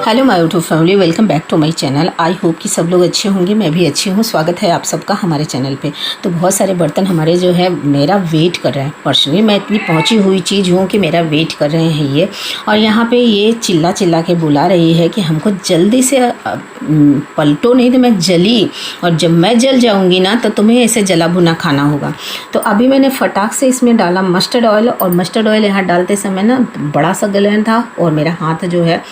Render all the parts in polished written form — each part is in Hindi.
Hello my YouTube family, welcome back to my channel. I hope कि सब लोग अच्छे होंगे, मैं भी अच्छी हूँ। स्वागत है आप सबका हमारे चैनल पे। तो बहुत सारे बर्तन हमारे जो है मेरा वेट कर रहे हैं। पर्सनली मैं इतनी पहुँची हुई चीज़ हूँ कि मेरा वेट कर रहे हैं ये। और यहाँ पे ये चिल्ला चिल्ला के बुला रही है कि हमको जल्दी से पलटो, नहीं तो मैं जली, और जब मैं जल जाऊँगी ना तो तुम्हें ऐसे जला भुना खाना होगा। तो अभी मैंने फटाक से इसमें डाला मस्टर्ड ऑयल, और मस्टर्ड ऑयल यहाँ डालते समय ना बड़ा सा गलन था और मेरा हाथ जो है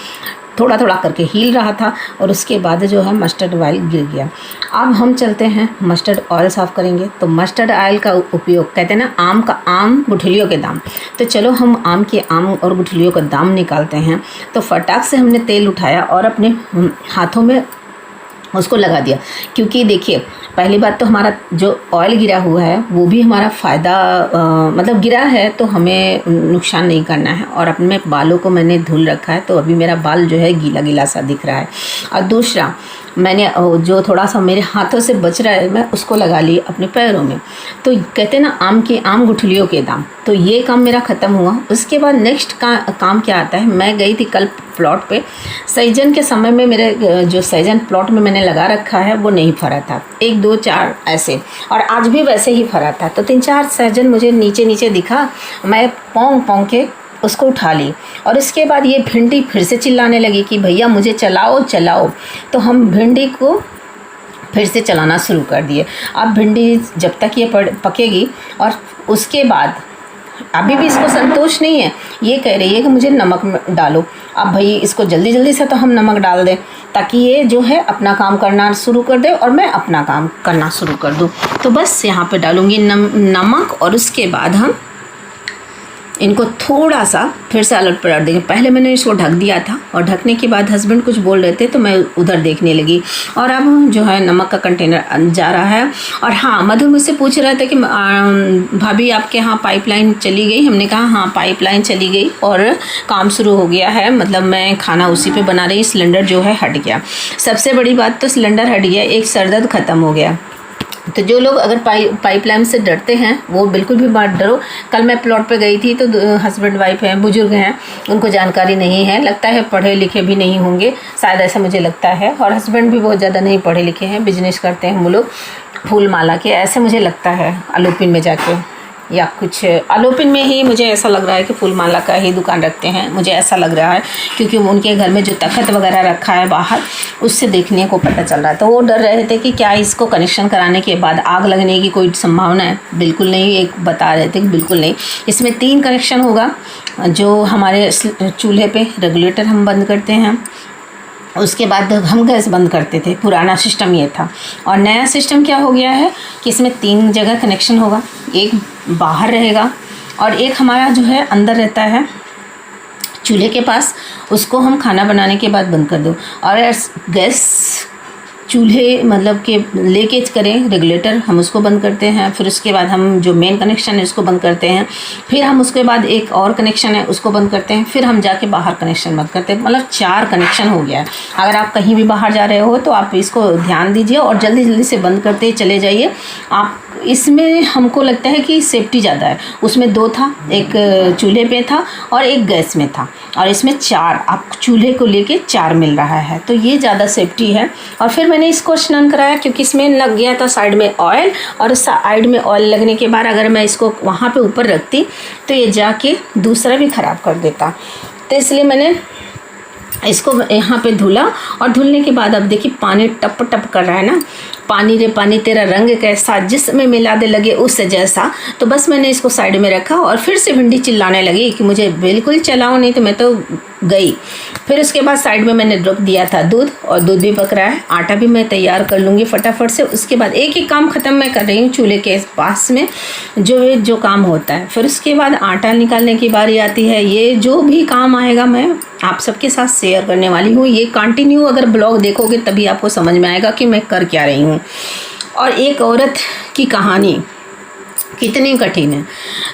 थोड़ा थोड़ा करके हिल रहा था, और उसके बाद जो है मस्टर्ड ऑयल गिर गया। अब हम चलते हैं मस्टर्ड ऑयल साफ़ करेंगे। तो मस्टर्ड ऑयल का उपयोग, कहते हैं ना आम का आम गुठलियों के दाम, तो चलो हम आम के आम और गुठलियों का दाम निकालते हैं। तो फटाक से हमने तेल उठाया और अपने हाथों में उसको लगा दिया, क्योंकि देखिए पहली बात तो हमारा जो ऑयल गिरा हुआ है वो भी हमारा फ़ायदा, मतलब गिरा है तो हमें नुकसान नहीं करना है। और अपने बालों को मैंने धुल रखा है, तो अभी मेरा बाल जो है गीला गीला सा दिख रहा है। और दूसरा, मैंने जो थोड़ा सा मेरे हाथों से बच रहा है मैं उसको लगा ली अपने पैरों में। तो कहते हैं ना आम गुठलियों के दाम, तो ये काम मेरा ख़त्म हुआ। उसके बाद नेक्स्ट काम क्या आता है, मैं गई थी कल प्लॉट पे। सैजन के समय में मेरे जो सैजन प्लॉट में मैंने लगा रखा है वो नहीं फरा था, 1 2 4 ऐसे, और आज भी वैसे ही फरा था। तो 3-4 सैजन मुझे नीचे नीचे दिखा, मैं पौंग के उसको उठा ली। और इसके बाद ये भिंडी फिर से चिल्लाने लगी कि भैया मुझे चलाओ चलाओ। तो हम भिंडी को फिर से चलाना शुरू कर दिए। अब भिंडी जब तक ये पकेगी, और उसके बाद अभी भी इसको संतोष नहीं है, ये कह रही है कि मुझे नमक डालो। अब भाई इसको जल्दी जल्दी से तो हम नमक डाल दें ताकि ये जो है अपना काम करना शुरू कर दे और मैं अपना काम करना शुरू कर दूँ। तो बस यहाँ पे डालूँगी नमक, और उसके बाद हम इनको थोड़ा सा फिर से अलट पलट देंगे। पहले मैंने इसको ढक दिया था, और ढकने के बाद हस्बैंड कुछ बोल रहे थे तो मैं उधर देखने लगी। और अब जो है नमक का कंटेनर जा रहा है। और हाँ, मधुर मुझसे पूछ रहे थे कि भाभी आपके यहाँ पाइपलाइन चली गई। हमने कहा हाँ पाइपलाइन चली गई और काम शुरू हो गया है, मतलब मैं खाना उसी पे बना रही। सिलेंडर जो है हट गया। सबसे बड़ी बात तो सिलेंडर हट गया, एक सर दर्द ख़त्म हो गया। तो जो लोग अगर पाइपलाइन से डरते हैं वो बिल्कुल भी मत डरो। कल मैं प्लॉट पे गई थी तो हस्बैंड वाइफ हैं, बुजुर्ग हैं, उनको जानकारी नहीं है, लगता है पढ़े लिखे भी नहीं होंगे, शायद ऐसा मुझे लगता है। और हस्बैंड भी बहुत ज़्यादा नहीं पढ़े लिखे हैं, बिजनेस करते हैं हम लोग फूल माला के, ऐसे मुझे लगता है। अलोपिन में जाके या कुछ अलोपिन में ही मुझे ऐसा लग रहा है कि फूल माला का ही दुकान रखते हैं, मुझे ऐसा लग रहा है, क्योंकि उनके घर में जो तख्त वगैरह रखा है बाहर, उससे देखने को पता चल रहा है। तो वो डर रहे थे कि क्या इसको कनेक्शन कराने के बाद आग लगने की कोई संभावना है। बिल्कुल नहीं, एक बता रहे थे कि बिल्कुल नहीं। इसमें 3 कनेक्शन होगा। जो हमारे चूल्हे पे रेगुलेटर हम बंद करते हैं, उसके बाद हम गैस बंद करते थे, पुराना सिस्टम ये था। और नया सिस्टम क्या हो गया है कि इसमें 3 जगह कनेक्शन होगा, एक बाहर रहेगा और एक हमारा जो है अंदर रहता है चूल्हे के पास, उसको हम खाना बनाने के बाद बंद कर दो। और गैस चूल्हे मतलब के लेके करें रेगुलेटर, हम उसको बंद करते हैं। फिर उसके बाद हम जो मेन कनेक्शन है उसको बंद करते हैं। फिर हम उसके बाद एक और कनेक्शन है उसको बंद करते हैं। फिर हम जाके बाहर कनेक्शन बंद करते हैं। मतलब 4 कनेक्शन हो गया है। अगर आप कहीं भी बाहर जा रहे हो तो आप इसको ध्यान दीजिए और जल्दी जल्दी से बंद करते चले जाइए आप। इसमें हमको लगता है कि सेफ्टी ज़्यादा है। उसमें 2 था, एक चूल्हे पे था और एक गैस में था, और इसमें 4, आप चूल्हे को लेके 4 मिल रहा है, तो ये ज़्यादा सेफ्टी है। और फिर मैंने इसको स्नान कराया, क्योंकि इसमें लग गया था साइड में ऑयल, और साइड में ऑयल लगने के बाद अगर मैं इसको वहाँ पे ऊपर रखती तो ये जाके दूसरा भी ख़राब कर देता। तो इसलिए मैंने इसको यहाँ पे धुला, और धुलने के बाद अब देखिए पानी टप टप कर रहा है ना, पानी रे पानी तेरा रंग कैसा, जिसमें मिला दे लगे उससे जैसा। तो बस मैंने इसको साइड में रखा, और फिर से भिंडी चिल्लाने लगी कि मुझे बिल्कुल चलाओ, नहीं तो मैं तो गई। फिर उसके बाद साइड में मैंने रख दिया था दूध, और दूध भी पक रहा है। आटा भी मैं तैयार कर लूँगी फटाफट से। उसके बाद एक एक काम ख़त्म मैं कर रही हूँ चूल्हे के पास में जो काम होता है। फिर उसके बाद आटा निकालने की बारी आती है। ये जो भी काम आएगा मैं आप सबके साथ शेयर करने वाली हूँ। ये कंटिन्यू अगर ब्लॉग देखोगे तभी आपको समझ में आएगा कि मैं कर क्या रही हूँ। और एक औरत की कहानी, कितनी कठिन है।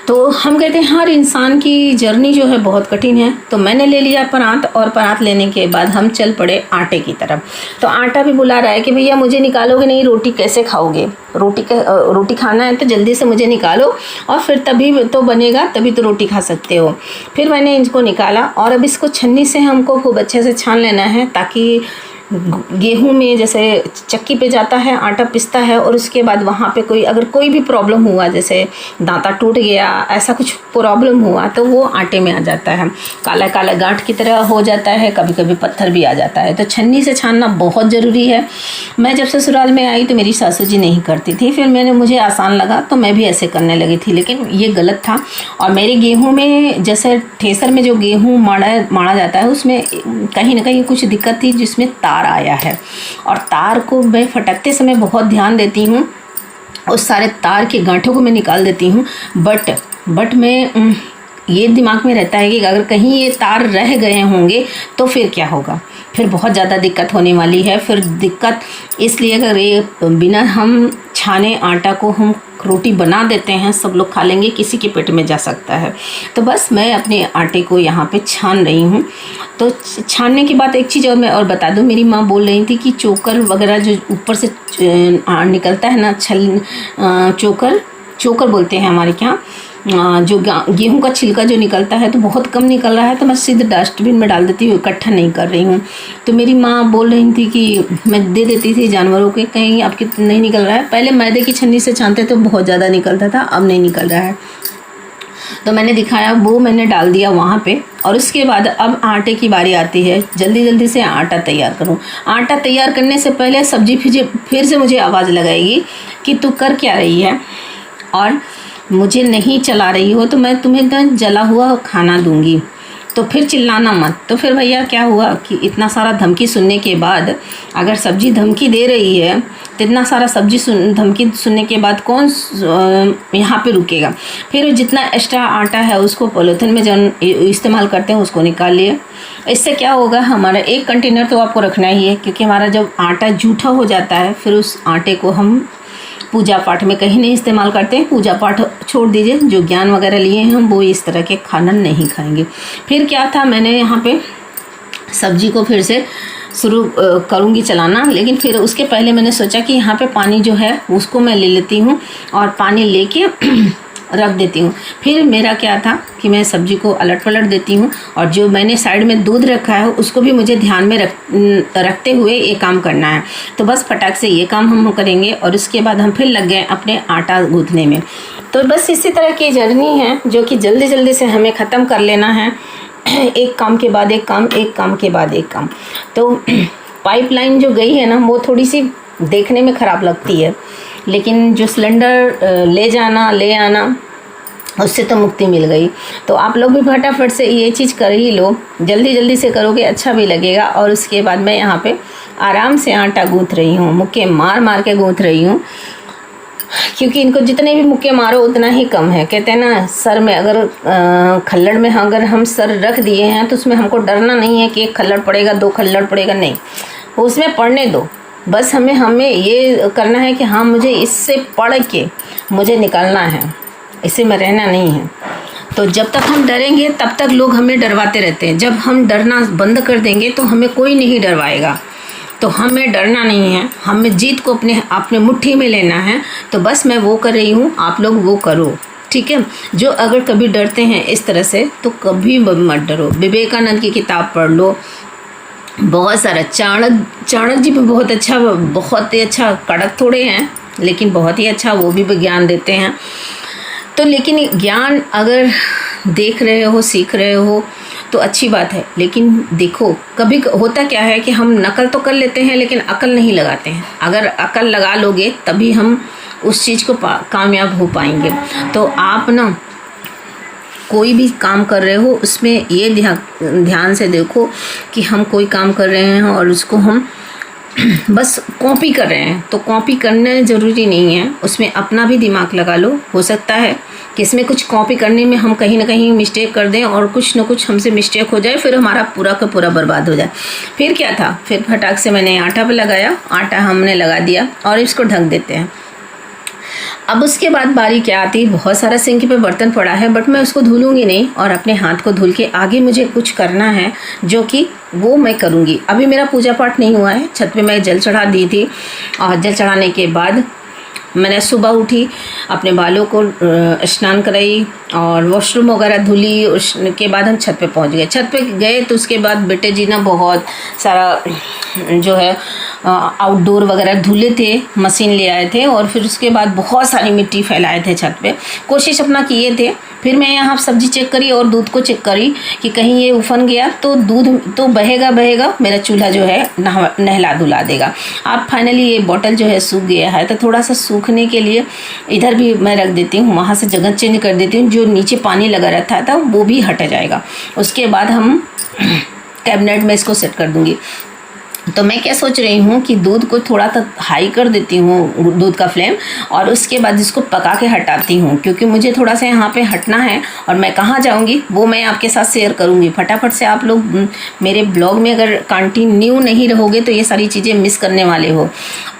तो हम कहते हैं हर इंसान की जर्नी जो है बहुत कठिन है। तो मैंने ले लिया परात, और परात लेने के बाद हम चल पड़े आटे की तरफ। तो आटा भी बुला रहा है कि भैया मुझे निकालोगे नहीं, रोटी कैसे खाओगे, रोटी खाना है तो जल्दी से मुझे निकालो, और फिर तभी तो बनेगा, तभी तो रोटी खा सकते हो। फिर मैंने इनको निकाला, और अब इसको छन्नी से हमको खूब अच्छे से छान लेना है, ताकि गेहूं में जैसे चक्की पे जाता है आटा पिसता है, और उसके बाद वहाँ पे अगर कोई भी प्रॉब्लम हुआ, जैसे दांता टूट गया, ऐसा कुछ प्रॉब्लम हुआ, तो वो आटे में आ जाता है, काला काला गांठ की तरह हो जाता है, कभी कभी पत्थर भी आ जाता है। तो छन्नी से छानना बहुत ज़रूरी है। मैं जब ससुराल में आई तो मेरी सासू जी नहीं करती थी, फिर मुझे आसान लगा तो मैं भी ऐसे करने लगी थी, लेकिन ये गलत था। और मेरे गेहूँ में जैसे ठेसर में जो गेहूँ माड़ा जाता है, उसमें कहीं ना कहीं कुछ दिक्कत थी, जिसमें तार आया है, और तार को मैं फटकते समय बहुत ध्यान देती हूँ, उस सारे तार के गांठों को मैं निकाल देती हूँ। बट मैं ये दिमाग में रहता है कि अगर कहीं ये तार रह गए होंगे तो फिर क्या होगा, फिर बहुत ज़्यादा दिक्कत होने वाली है। फिर दिक्कत इसलिए अगर ये बिना हम छाने आटा को हम रोटी बना देते हैं, सब लोग खा लेंगे, किसी के पेट में जा सकता है। तो बस मैं अपने आटे को यहाँ पे छान रही हूँ। तो छानने के बाद एक चीज़ और मैं और बता दूँ, मेरी माँ बोल रही थी कि चोकर वगैरह जो ऊपर से निकलता है ना, चोकर बोलते हैं हमारे यहाँ, जो गेहूं का छिलका जो निकलता है, तो बहुत कम निकल रहा है, तो मैं सीधे डस्टबिन में डाल देती हूँ, इकट्ठा नहीं कर रही हूँ। तो मेरी माँ बोल रही थी कि मैं दे देती थी जानवरों के, कहीं आपके नहीं निकल रहा है। पहले मैदे की छन्नी से छानते तो बहुत ज़्यादा निकलता था, अब नहीं निकल रहा है। तो मैंने दिखाया, वो मैंने डाल दिया वहाँ पे। और उसके बाद अब आटे की बारी आती है, जल्दी जल्दी से आटा तैयार करूँ। आटा तैयार करने से पहले सब्जी फिर से मुझे आवाज़ लगाएगी कि तू कर क्या रही है, और मुझे नहीं चला रही हो तो मैं तुम्हें तो जला हुआ खाना दूंगी, तो फिर चिल्लाना मत। तो फिर भैया क्या हुआ कि इतना सारा धमकी सुनने के बाद, अगर सब्जी धमकी दे रही है तो इतना सारा धमकी सुनने के बाद कौन यहाँ पे रुकेगा। फिर जितना एक्स्ट्रा आटा है उसको पॉलीथिन में जो इस्तेमाल करते हैं उसको निकाल लिए। इससे क्या होगा, हमारा एक कंटेनर तो आपको रखना ही है, क्योंकि हमारा जब आटा जूठा हो जाता है फिर उस आटे को हम पूजा पाठ में कहीं नहीं इस्तेमाल करते हैं। पूजा पाठ छोड़ दीजिए, जो ज्ञान वगैरह लिए हैं हम वो इस तरह के खाना नहीं खाएंगे। फिर क्या था, मैंने यहाँ पे सब्जी को फिर से शुरू करूँगी चलाना, लेकिन फिर उसके पहले मैंने सोचा कि यहाँ पे पानी जो है उसको मैं ले लेती हूँ, और पानी लेके रख देती हूँ। फिर मेरा क्या था कि मैं सब्जी को अलट पलट देती हूँ, और जो मैंने साइड में दूध रखा है उसको भी मुझे ध्यान में रखते हुए ये काम करना है। तो बस फटाक से ये काम हम करेंगे, और उसके बाद हम फिर लग गए अपने आटा गूँथने में। तो बस इसी तरह की जर्नी है जो कि जल्दी जल्दी से हमें ख़त्म कर लेना है, एक काम के बाद एक काम, एक काम के बाद एक काम। तो पाइपलाइन जो गई है ना, वो थोड़ी सी देखने में ख़राब लगती है, लेकिन जो सिलेंडर ले आना उससे तो मुक्ति मिल गई। तो आप लोग भी फटाफट से ये चीज़ कर ही लो, जल्दी जल्दी से करोगे अच्छा भी लगेगा। और उसके बाद मैं यहाँ पे आराम से आटा गूँथ रही हूँ, मुक्के मार मार के गूँथ रही हूँ, क्योंकि इनको जितने भी मुक्के मारो उतना ही कम है। कहते हैं ना, सर में अगर खल्लड़ में अगर हम सर रख दिए हैं तो उसमें हमको डरना नहीं है कि एक खल्लड़ पड़ेगा, दो खल्लड़ पड़ेगा, नहीं, उसमें पड़ने दो। बस हमें ये करना है कि हाँ, मुझे इससे पढ़ के मुझे निकलना है, इसी में रहना नहीं है। तो जब तक हम डरेंगे तब तक लोग हमें डरवाते रहते हैं, जब हम डरना बंद कर देंगे तो हमें कोई नहीं डरवाएगा। तो हमें डरना नहीं है, हमें जीत को अपने मुट्ठी में लेना है। तो बस मैं वो कर रही हूँ, आप लोग वो करो, ठीक है। जो अगर कभी डरते हैं इस तरह से तो कभी मत डरो। विवेकानंद की किताब पढ़ लो, बहुत सारा चाणक्य जी भी बहुत ही अच्छा, कड़क थोड़े हैं लेकिन बहुत ही अच्छा वो भी ज्ञान देते हैं। तो लेकिन ज्ञान अगर देख रहे हो, सीख रहे हो तो अच्छी बात है, लेकिन देखो कभी होता क्या है कि हम नकल तो कर लेते हैं लेकिन अकल नहीं लगाते हैं। अगर अकल लगा लोगे तभी हम उस चीज़ को कामयाब हो पाएंगे। तो आप ना कोई भी काम कर रहे हो उसमें ये ध्यान से देखो कि हम कोई काम कर रहे हैं और उसको हम बस कॉपी कर रहे हैं, तो कॉपी करना ज़रूरी नहीं है, उसमें अपना भी दिमाग लगा लो। हो सकता है कि इसमें कुछ कॉपी करने में हम कहीं ना कहीं मिस्टेक कर दें और कुछ ना कुछ हमसे मिस्टेक हो जाए, फिर हमारा पूरा का पूरा बर्बाद हो जाए। फिर क्या था, फिर फटाक से मैंने आटा पे लगाया, आटा हमने लगा दिया और इसको ढक देते हैं। अब उसके बाद बारी क्या आती, बहुत सारा सिंक पे बर्तन पड़ा है बट मैं उसको धुलूंगी नहीं और अपने हाथ को धुल के आगे मुझे कुछ करना है जो कि वो मैं करूँगी। अभी मेरा पूजा पाठ नहीं हुआ है, छत पे मैं जल चढ़ा दी थी और जल चढ़ाने के बाद मैंने सुबह उठी, अपने बालों को स्नान कराई और वॉशरूम वगैरह धुली। उसके बाद हम छत पे पहुंच गए। छत पे गए तो उसके बाद बेटे जी ना बहुत सारा जो है आउटडोर वगैरह धुले थे, मशीन ले आए थे और फिर उसके बाद बहुत सारी मिट्टी फैलाए थे छत पे। कोशिश अपना किए थे। फिर मैं यहाँ सब्जी चेक करी और दूध को चेक करी कि कहीं ये उफन गया तो दूध तो बहेगा मेरा चूल्हा जो है नहला धुला देगा। अब फाइनली ये बॉटल जो है सूख गया है, तो थोड़ा सा सूखने के लिए इधर भी मैं रख देती हूँ, वहाँ से जगह चेंज कर देती हूँ। जो नीचे पानी लगा रहता था वो भी हट जाएगा। उसके बाद हम कैबिनेट में इसको सेट कर दूँगी। तो मैं क्या सोच रही हूँ कि दूध को थोड़ा सा हाई कर देती हूँ, दूध का फ्लेम, और उसके बाद इसको पका के हटाती हूँ, क्योंकि मुझे थोड़ा सा यहाँ पे हटना है और मैं कहाँ जाऊँगी वो मैं आपके साथ शेयर करूँगी। फटाफट से आप लोग मेरे ब्लॉग में अगर कंटिन्यू नहीं रहोगे तो ये सारी चीज़ें मिस करने वाले हो।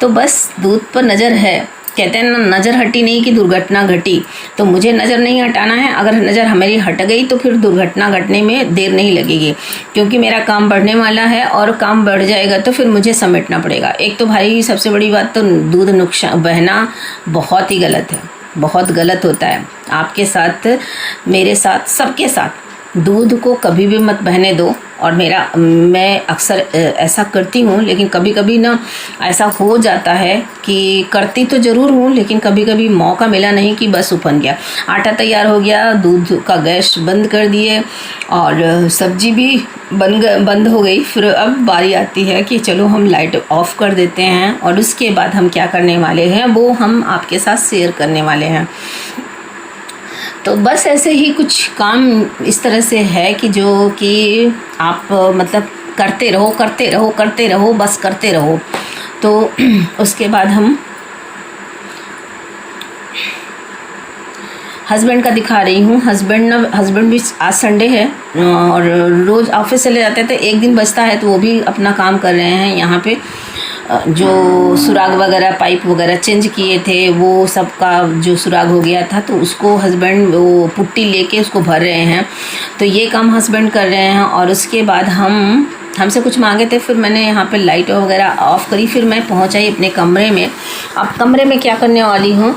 तो बस दूध पर नज़र है, कहते हैं ना, नज़र हटी नहीं कि दुर्घटना घटी। तो मुझे नज़र नहीं हटाना है। अगर नज़र हमारी हट गई तो फिर दुर्घटना घटने में देर नहीं लगेगी, क्योंकि मेरा काम बढ़ने वाला है और काम बढ़ जाएगा तो फिर मुझे समेटना पड़ेगा। एक तो भाई सबसे बड़ी बात तो दूध नुकसान बहना बहुत ही गलत है, बहुत गलत होता है। आपके साथ, मेरे साथ, सबके साथ दूध को कभी भी मत बहने दो। और मैं अक्सर ऐसा करती हूँ, लेकिन कभी कभी ना ऐसा हो जाता है कि करती तो ज़रूर हूँ, लेकिन कभी कभी मौका मिला नहीं कि बस उफन गया, आटा तैयार हो गया, दूध का गैस बंद कर दिए और सब्जी भी बंद हो गई। फिर अब बारी आती है कि चलो हम लाइट ऑफ कर देते हैं और उसके बाद हम क्या करने वाले हैं वो हम आपके साथ शेयर करने वाले हैं। तो बस ऐसे ही कुछ काम इस तरह से है कि जो कि आप मतलब करते रहो, बस करते रहो। तो उसके बाद हम हस्बैंड का दिखा रही हूँ। हस्बैंड भी आज संडे है और रोज़ ऑफिस चले जाते थे, एक दिन बचता है तो वो भी अपना काम कर रहे हैं। यहाँ पे जो सुराग वगैरह, पाइप वगैरह चेंज किए थे, वो सब का जो सुराग हो गया था तो उसको हस्बैंड वो पुट्टी लेके उसको भर रहे हैं। तो ये काम हस्बैंड कर रहे हैं। और उसके बाद हमसे कुछ मांगे थे, फिर मैंने यहाँ पे लाइट वगैरह ऑफ करी। फिर मैं पहुँच आई अपने कमरे में। अब कमरे में क्या करने वाली हूँ,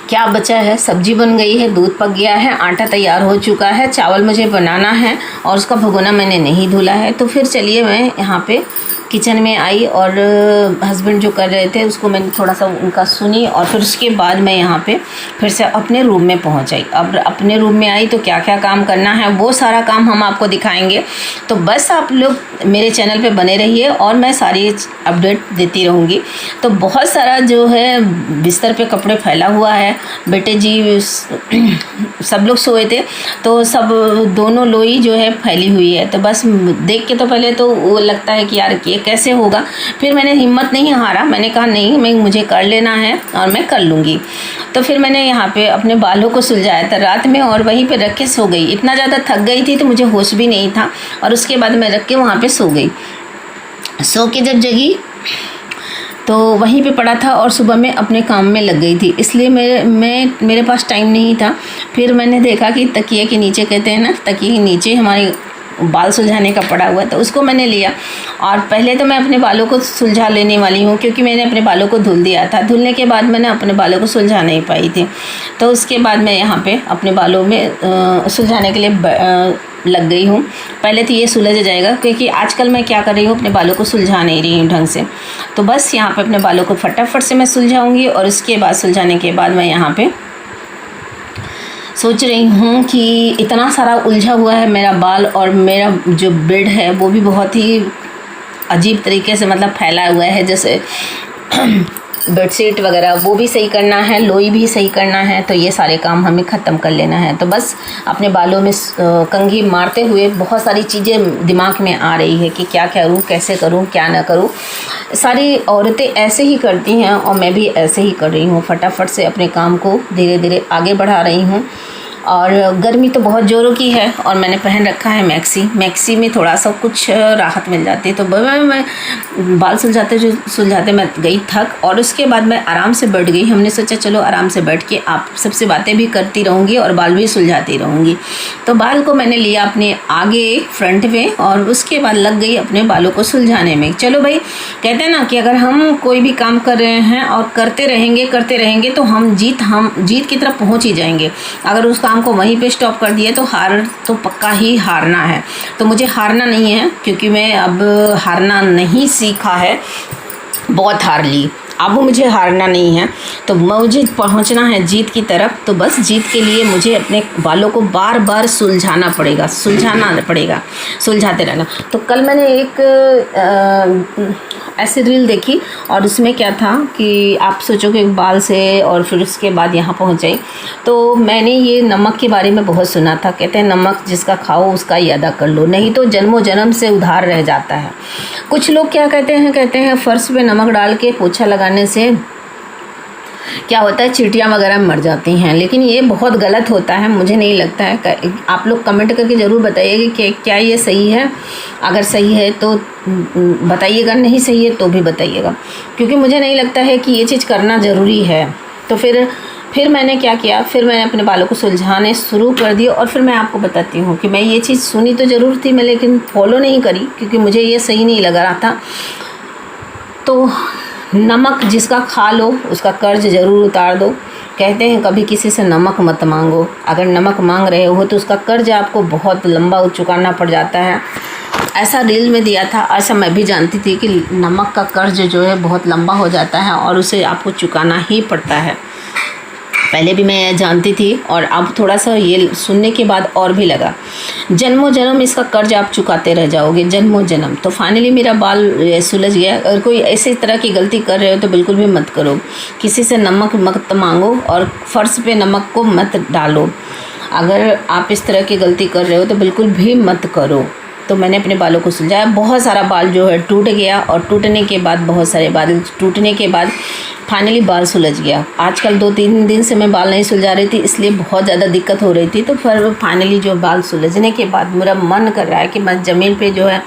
क्या बचा है, सब्जी बन गई है, दूध पक गया है, आटा तैयार हो चुका है, चावल मुझे बनाना है और उसका भगोना मैंने नहीं धुला है। तो फिर चलिए मैं यहाँ पे किचन में आई और हस्बैंड जो कर रहे थे उसको मैंने थोड़ा सा उनका सुनी और फिर उसके बाद मैं यहाँ पे फिर से अपने रूम में पहुँच आई। अब अपने रूम में आई तो क्या क्या काम करना है वो सारा काम हम आपको दिखाएंगे। तो बस आप लोग मेरे चैनल पे बने रहिए और मैं सारी अपडेट देती रहूँगी। तो बहुत सारा जो है बिस्तर पे कपड़े फैला हुआ है, बेटे जी सब लोग सोए थे तो सब दोनों लोई जो है फैली हुई है। तो बस देख के तो पहले तो वो लगता है कि यार ये कैसे होगा, फिर मैंने हिम्मत नहीं हारा, मैंने कहा नहीं मुझे कर लेना है और मैं कर लूँगी। तो फिर मैंने यहाँ पे अपने बालों को सुलझाया था रात में और वहीं पे रख के सो गई। इतना ज़्यादा थक गई थी तो मुझे होश भी नहीं था और उसके बाद मैं रख के वहाँ पे सो गई। सो के जब जगी तो वहीं पे पड़ा था और सुबह में अपने काम में लग गई थी, इसलिए मेरे पास टाइम नहीं था। फिर मैंने देखा कि तकिए के नीचे, कहते हैं ना तकिए के नीचे हमारे बाल सुलझाने का पड़ा हुआ, तो उसको मैंने लिया और पहले तो मैं अपने बालों को सुलझा लेने वाली हूँ क्योंकि मैंने अपने बालों को धुल दिया था। धुलने के बाद मैंने अपने बालों को सुलझा नहीं पाई थी, तो उसके बाद मैं यहाँ पे अपने बालों में सुलझाने के लिए लग गई हूँ। पहले तो ये सुलझ जाएगा क्योंकि आजकल मैं क्या कर रही हूँ, अपने बालों को सुलझा नहीं रही हूँ ढंग से। तो बस यहाँ पे अपने बालों को फटाफट से मैं सुलझाऊँगी और उसके बाद सुलझाने के बाद मैं यहाँ पे सोच रही हूँ कि इतना सारा उलझा हुआ है मेरा बाल और मेरा जो बेड है वो भी बहुत ही अजीब तरीके से मतलब फैला हुआ है। जैसे बेडशीट वगैरह वो भी सही करना है, लोई भी सही करना है, तो ये सारे काम हमें ख़त्म कर लेना है। तो बस अपने बालों में कंघी मारते हुए बहुत सारी चीज़ें दिमाग में आ रही है कि क्या करूँ, कैसे करूँ, क्या ना करूँ। सारी औरतें ऐसे ही करती हैं और मैं भी ऐसे ही कर रही हूँ। फटाफट से अपने काम को धीरे धीरे आगे बढ़ा रही हूँ और गर्मी तो बहुत ज़ोरों की है और मैंने पहन रखा है मैक्सी में थोड़ा सा कुछ राहत मिल जाती है। तो मैं बाल सुलझाते मैं गई थक, और उसके बाद मैं आराम से बैठ गई। हमने सोचा चलो आराम से बैठ के आप सबसे बातें भी करती रहूँगी और बाल भी सुलझाती रहूँगी। तो बाल को मैंने लिया अपने आगे फ्रंट में और उसके बाद लग गई अपने बालों को सुलझाने में। चलो भाई, कहते हैं ना कि अगर हम कोई भी काम कर रहे हैं और करते रहेंगे तो हम जीत की तरफ पहुंच ही जाएंगे। अगर उस काम को वहीं पे स्टॉप कर दिए तो हार तो पक्का ही हारना है। तो मुझे हारना नहीं है, क्योंकि मैं अब हारना नहीं सीखा है, बहुत हार ली, अब मुझे हारना नहीं है। तो मुझे पहुंचना है जीत की तरफ। तो बस जीत के लिए मुझे अपने बालों को बार बार सुलझाना पड़ेगा, सुलझाते रहना। तो कल मैंने एक ऐसी रील देखी और उसमें क्या था कि आप सोचोगे बाल से और फिर उसके बाद यहाँ पहुँच जाए। तो मैंने ये नमक के बारे में बहुत सुना था। कहते हैं नमक जिसका खाओ उसका ही अदा कर लो, नहीं तो जन्मों जन्म से उधार रह जाता है। कुछ लोग क्या कहते हैं फर्श पे नमक डाल के पोछा लगाने से क्या होता है, चींटियाँ वगैरह मर जाती हैं, लेकिन ये बहुत गलत होता है, मुझे नहीं लगता है। आप लोग कमेंट करके ज़रूर बताइएगा कि क्या ये सही है। अगर सही है तो बताइएगा, नहीं सही है तो भी बताइएगा, क्योंकि मुझे नहीं लगता है कि ये चीज़ करना ज़रूरी है। तो फिर मैंने क्या किया, फिर मैंने अपने बालों को सुलझाने शुरू कर दिया। और फिर मैं आपको बताती हूँ कि मैं ये चीज़ सुनी तो ज़रूर थी मैं, लेकिन फॉलो नहीं करी क्योंकि मुझे ये सही नहीं लग रहा था। तो नमक जिसका खा लो उसका कर्ज ज़रूर उतार दो। कहते हैं कभी किसी से नमक मत मांगो। अगर नमक मांग रहे हो तो उसका कर्ज आपको बहुत लंबा चुकाना पड़ जाता है। ऐसा रील में दिया था, ऐसा मैं भी जानती थी कि नमक का कर्ज जो है बहुत लंबा हो जाता है और उसे आपको चुकाना ही पड़ता है। पहले भी मैं जानती थी और अब थोड़ा सा ये सुनने के बाद और भी लगा। जन्मों जन्म इसका कर्ज आप चुकाते रह जाओगे, जन्मों जन्म। तो फाइनली मेरा बाल सुलझ गया। अगर कोई ऐसी तरह की गलती कर रहे हो तो बिल्कुल भी मत करो। किसी से नमक मत मांगो और फर्श पे नमक को मत डालो। अगर आप इस तरह की गलती कर रहे हो तो बिल्कुल भी मत करो। तो मैंने अपने बालों को सुलझाया। बहुत सारा बाल जो है टूट गया और टूटने के बाद बहुत सारे बाल टूटने के बाद फाइनली बाल सुलझ गया। आजकल 2-3 दिन से मैं बाल नहीं सुलझा रही थी, इसलिए बहुत ज़्यादा दिक्कत हो रही थी। तो फिर फाइनली जो बाल सुलझने के बाद मेरा मन कर रहा है कि मैं ज़मीन पे जो है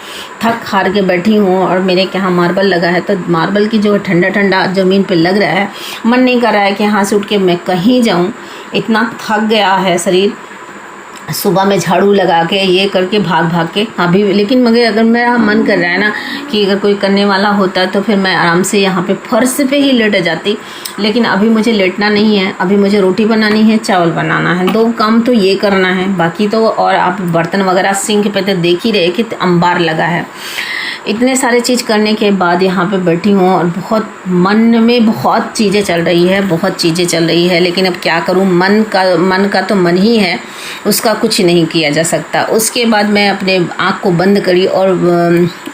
थक हार के बैठी हूँ और मेरे यहाँ मार्बल लगा है, तो मार्बल की जो ठंडा ठंडा ज़मीन पे लग रहा है, मन नहीं कर रहा है कि यहाँ से उठ के मैं कहीं जाऊँ। इतना थक गया है शरीर, सुबह में झाड़ू लगा के ये करके भाग के अभी। लेकिन मगर अगर मेरा मन कर रहा है ना कि अगर कोई करने वाला होता तो फिर मैं आराम से यहाँ पे फर्श पे ही लेट जाती। लेकिन अभी मुझे लेटना नहीं है, अभी मुझे रोटी बनानी है, चावल बनाना है, 2 काम तो ये करना है। बाकी तो और आप बर्तन वगैरह सिंक पे तो देख ही रहे कि अंबार लगा है। इतने सारे चीज़ करने के बाद यहाँ पे बैठी हूँ और बहुत मन में बहुत चीज़ें चल रही है, लेकिन अब क्या करूँ, मन का तो मन ही है, उसका कुछ नहीं किया जा सकता। उसके बाद मैं अपने आँख को बंद करी और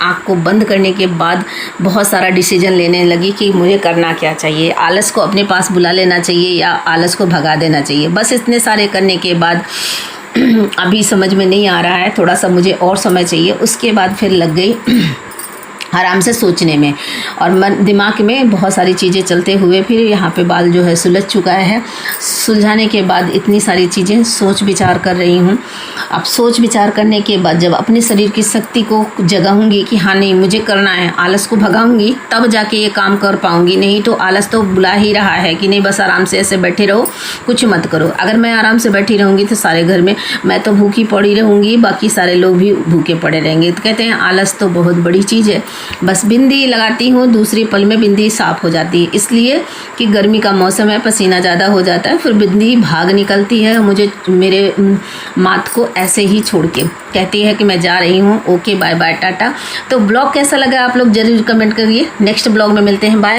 आँख को बंद करने के बाद बहुत सारा डिसीजन लेने लगी कि मुझे करना क्या चाहिए। आलस को अपने पास बुला लेना चाहिए या आलस को भगा देना चाहिए। बस इतने सारे करने के बाद अभी समझ में नहीं आ रहा है, थोड़ा सा मुझे और समय चाहिए। उसके बाद फिर लग गई आराम से सोचने में और दिमाग में बहुत सारी चीज़ें चलते हुए फिर यहाँ पे बाल जो है सुलझ चुका है। सुलझाने के बाद इतनी सारी चीज़ें सोच विचार कर रही हूँ। अब सोच विचार करने के बाद जब अपने शरीर की शक्ति को जगाऊंगी कि हाँ नहीं मुझे करना है, आलस को भगाऊंगी, तब जाके ये काम कर पाऊंगी। नहीं तो आलस तो बुला ही रहा है कि नहीं बस आराम से ऐसे बैठे रहो, कुछ मत करो। अगर मैं आराम से बैठी रहूँगी तो सारे घर में मैं तो भूखी पड़ी रहूँगी, बाकी सारे लोग भी भूखे पड़े रहेंगे। तो कहते हैं आलस तो बहुत बड़ी चीज़ है। बस बिंदी लगाती हूँ, दूसरी पल में बिंदी साफ़ हो जाती है, इसलिए कि गर्मी का मौसम है, पसीना ज़्यादा हो जाता है, फिर बिंदी भाग निकलती है मुझे मेरे माथ को ऐसे ही छोड़ के। कहती है कि मैं जा रही हूँ, ओके बाय बाय टाटा। तो ब्लॉग कैसा लगा आप लोग जरूर कमेंट करिए। नेक्स्ट ब्लॉग में मिलते हैं, बाय।